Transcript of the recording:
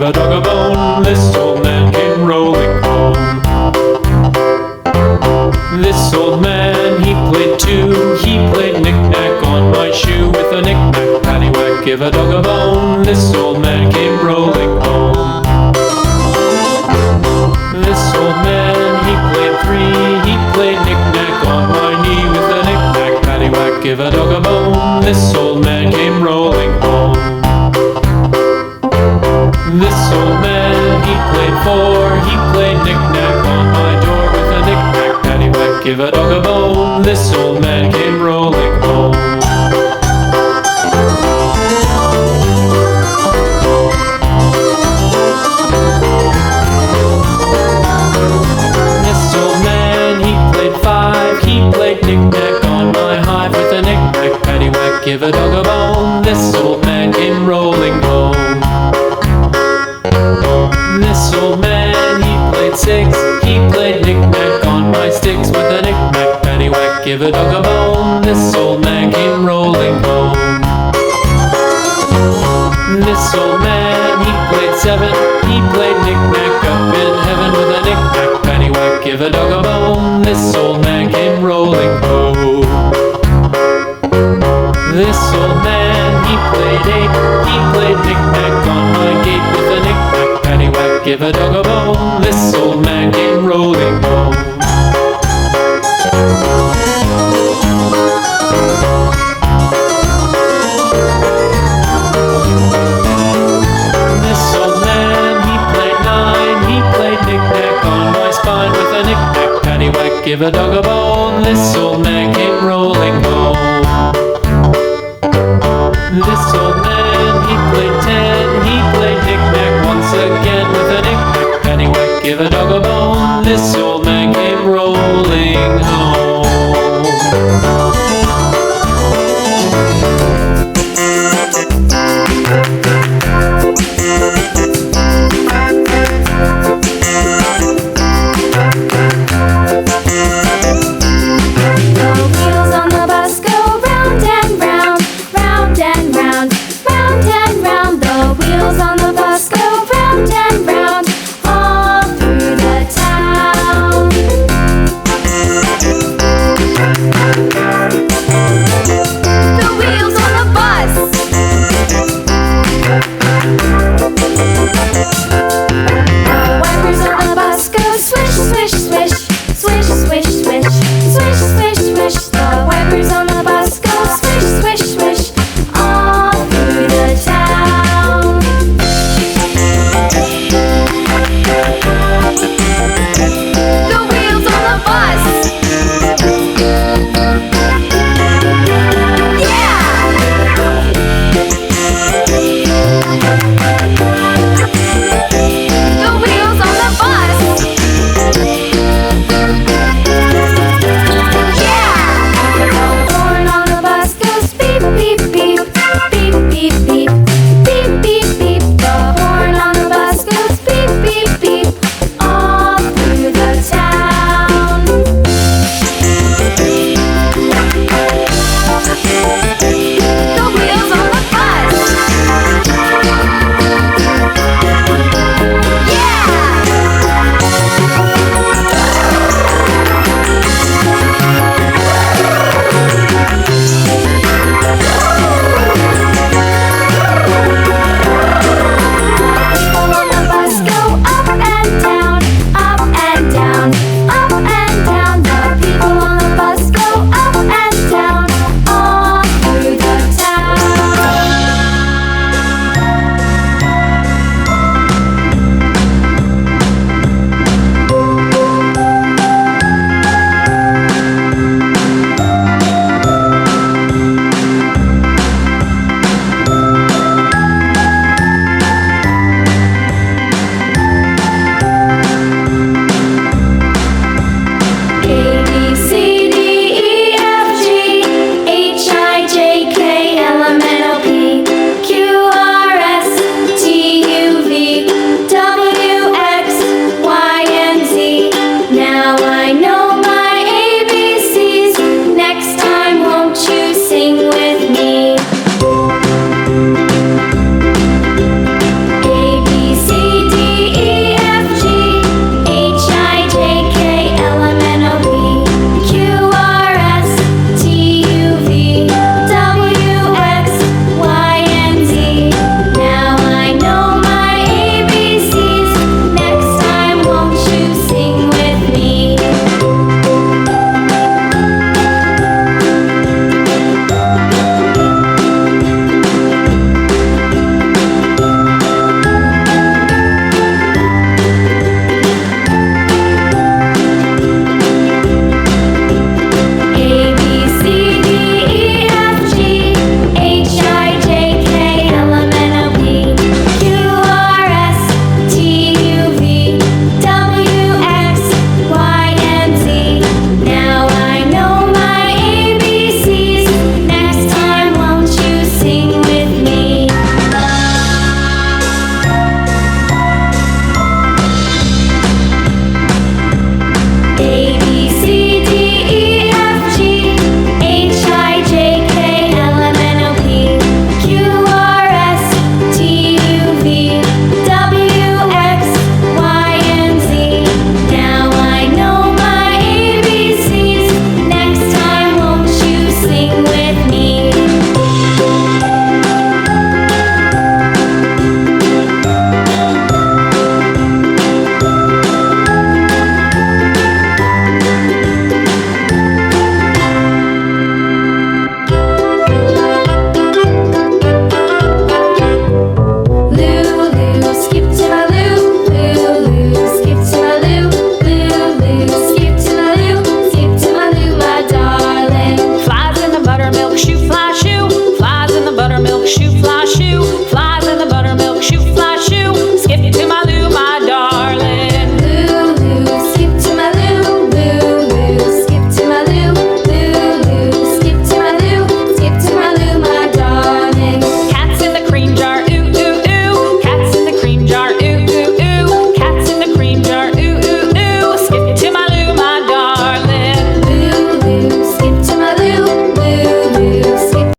give a dog a bone. This old man came rolling home. This old man, he played too. He played knick-knack on my shoe. With a knick-knack, paddywhack, give a dog a bone. This old man came rolling home. This old man, he played three. He played knick-knack on my knee. With a knick-knack, paddywhack, give a dog a bone. This old man came rolling home. This old man, he played four. He played knick-knack on my door. With a knick-knack, paddywhack, give a dog a bone. This old man came rolling home. This old man, he played five. He played knick-knack on my hive. With a knick-knack, paddywhack, give a dog a bone. This old man came rolling home. This old man, he played six. He played knick-knack on my sticks. With a knick-knack, paddywhack, give a dog a bone. This old man came rolling home. This old man, he played seven. He played knick-knack up in heaven. With a knick-knack, paddywhack, give a dog a bone. This old man came rolling home. This old man, he played eight. He played knick-knack on my gate. With a knick-knack, paddywhack, give a dog a bone. This old man came rolling home. This old man, he played nine. He played knick-knack on my spine. With a knick-knack, paddywhack, give a dog a bone. This old man came